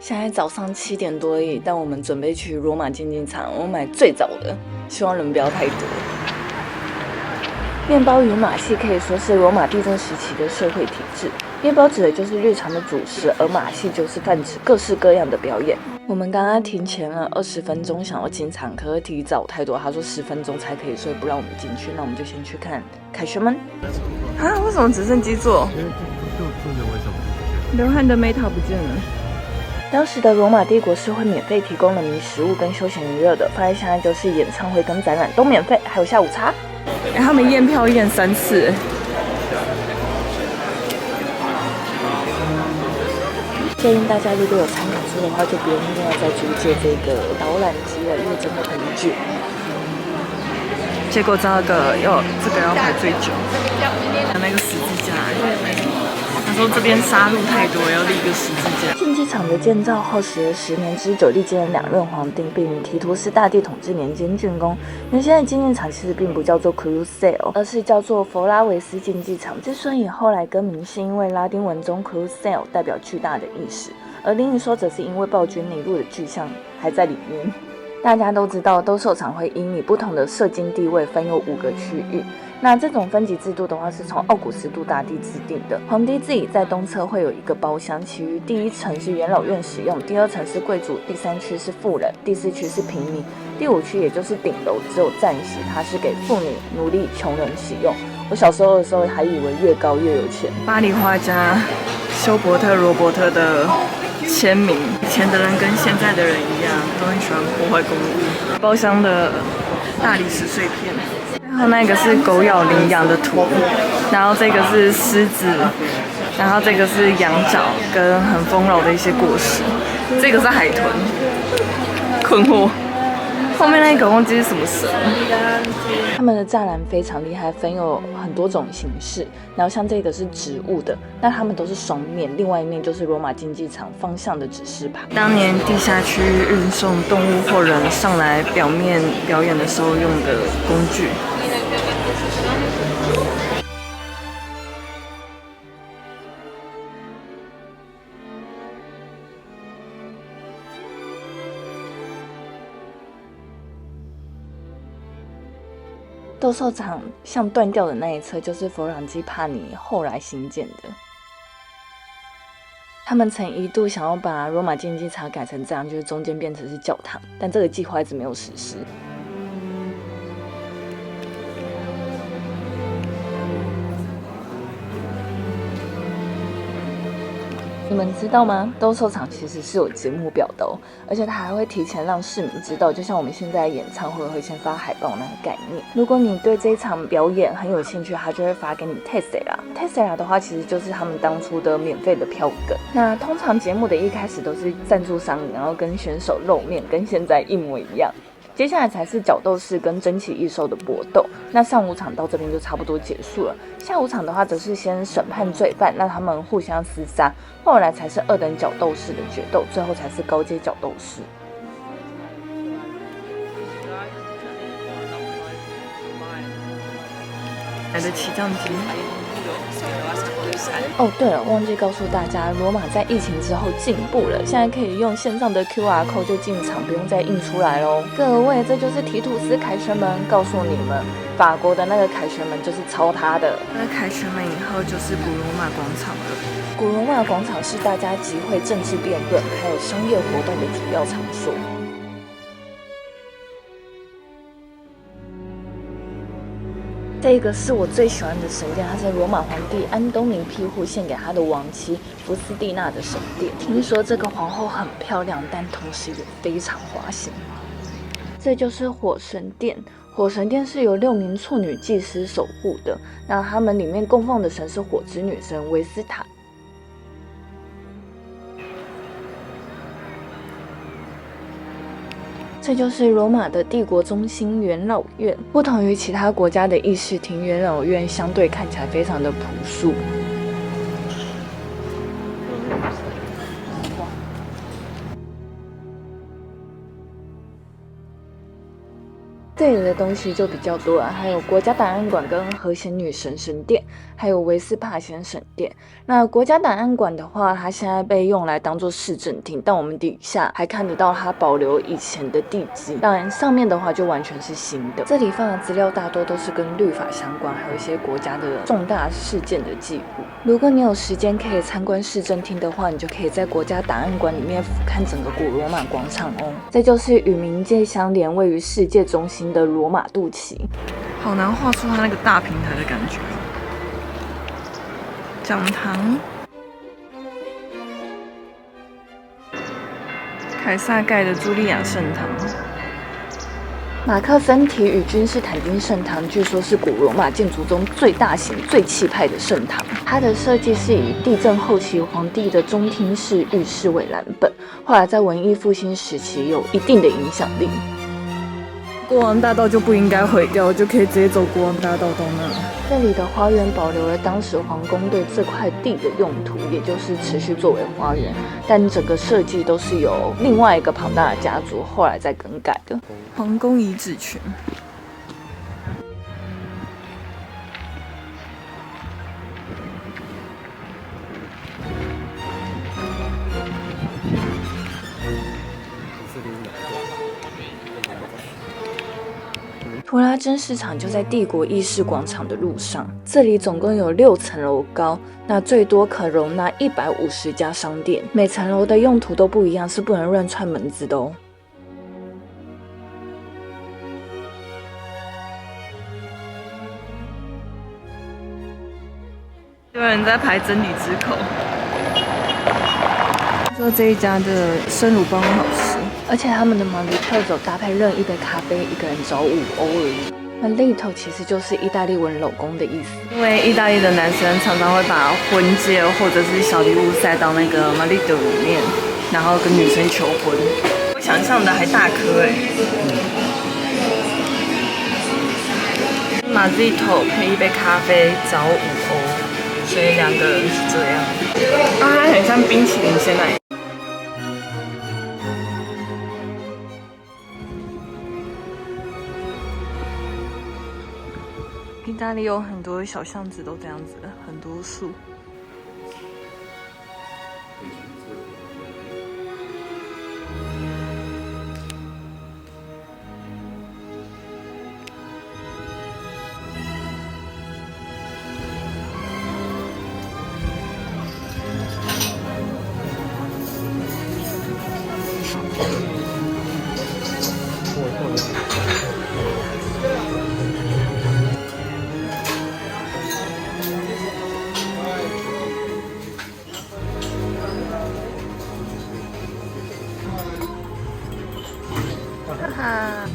现在早上7点多而已，但我们准备去罗马竞技场，我买最早的，希望人不要太多。面包与马戏可以说是罗马帝政时期的社会体制。面包指的就是日常的主食，而马戏就是泛指各式各样的表演。我们刚刚提前了20分钟想要进场，可是提早太多，他说10分钟才可以，所以不让我们进去。那我们就先去看凯旋门。啊，为什么只剩基座？流汗的 Meta 不见了。当时的罗马帝国是会免费提供人民食物跟休闲娱乐的，放在现在就是演唱会跟展览都免费，还有下午茶。他们验票验3次。建议大家如果有参考书的话，就不用另外再租借这个导览机了，因为真的很久。结果这个要排最久，那个十字架，他说这边杀戮太多，要立一个十字架。竞技场的建造耗时了10年之久，历经了2任皇帝，并于提图斯大帝统治年间竣工。原先的竞技场其实并不叫做 Colosseo， 而是叫做弗拉维斯竞技场。之所以后来更名，是因为拉丁文中 Colosseo 代表巨大的意思，而另一说则是因为暴君尼禄的巨像还在里面。大家都知道，斗兽场会因你不同的社经地位分有5个区域。那这种分级制度的话，是从奥古斯都大帝制定的。皇帝自己在东侧会有一个包厢，其余第1层是元老院使用，第2层是贵族，第3区是富人，第4区是平民，第5区也就是顶楼只有暂时，它是给妇女、奴隶、穷人使用。我小时候的时候还以为越高越有钱。巴黎画家休伯特·罗伯特的签名，以前的人跟现在的人一样，都很喜欢破坏公物。包厢的大理石碎片，然后那个是狗咬羚羊的图，然后这个是狮子，然后这个是羊角跟很丰饶的一些果实，这个是海豚，困惑。后面那个忘记是什么神。他们的栅栏非常厉害，分有很多种形式。然后像这个是植物的，那他们都是双面，另外一面就是罗马竞技场方向的指示牌。当年地下区运送动物或人上来表面表演的时候用的工具。斗兽场像断掉的那一侧，就是佛朗基帕尼后来兴建的。他们曾一度想要把罗马竞技场改成这样，就是中间变成是教堂，但这个计划一直没有实施。你们知道吗？斗兽场其实是有节目表的哦，而且它还会提前让市民知道，就像我们现在演唱会会先发海报那个概念。如果你对这一场表演很有兴趣，它就会发给你 Tessera。Tessera 的话，其实就是他们当初的免费的票根。那通常节目的一开始都是赞助商，然后跟选手露面，跟现在一模一样。接下来才是角斗士跟争奇异兽的搏斗，那上午场到这边就差不多结束了。下午场的话，则是先审判罪犯，让他们互相厮杀，后来才是2等角斗士的决斗，最后才是高阶角斗士。来的起降机。哦，对了，忘记告诉大家，罗马在疫情之后进步了，现在可以用线上的 QR code 就进场，不用再印出来咯。各位，这就是提图斯凯旋门，告诉你们，法国的那个凯旋门就是抄它的。那凯旋门以后就是古罗马广场了。古罗马广场是大家集会、政治辩论还有商业活动的主要场所。这个是我最喜欢的神殿，它是罗马皇帝安东尼庇护献给他的亡妻福斯蒂娜的神殿。听说这个皇后很漂亮，但同时也非常花心。这就是火神殿，火神殿是由6名处女祭司守护的，那他们里面供奉的神是火之女神维斯塔。这就是罗马的帝国中心元老院，不同于其他国家的议事厅，元老院相对看起来非常的朴素。这里的东西就比较多了，还有国家档案馆跟和贤女神神殿，还有维斯帕先神殿。那国家档案馆的话，它现在被用来当做市政厅，但我们底下还看得到它保留以前的地基，当然上面的话就完全是新的。这里放的资料大多都是跟律法相关，还有一些国家的重大事件的记录。如果你有时间可以参观市政厅的话，你就可以在国家档案馆里面俯瞰整个古罗马广场哦。这就是与冥界相连、位于世界中心的罗马肚脐，好难画出它那个大平台的感觉。讲堂，凯撒盖的茱莉亚圣堂，马克森体与君士坦丁圣堂，据说是古罗马建筑中最大型、最气派的圣堂。它的设计是以地震后期皇帝的中厅式浴室为蓝本，后来在文艺复兴时期有一定的影响力。国王大道就不应该毁掉，就可以直接走国王大道到那。这里的花园保留了当时皇宫对这块地的用途，也就是持续作为花园，但整个设计都是由另外一个庞大的家族后来再更改的。皇宫遗址群。图拉真市场就在帝国议事广场的路上，这里总共有6层楼高，那最多可容纳150家商店，每层楼的用途都不一样，是不能乱串门子的哦。有人在排真理之口，说这一家的生乳包很好吃。而且他们的马里特只有搭配任意一杯咖啡，一个人找5欧而已。那 Little 其实就是意大利文老公的意思，因为意大利的男生常常会把婚戒或者是小礼物塞到那个马里特里面，然后跟女生求婚。我想象的还大颗哎。马里特配一杯咖啡找5欧，所以2个人是这样。啊，它很像冰淇淋鲜奶。意大利有很多小巷子都这样子，很多树。哈哈。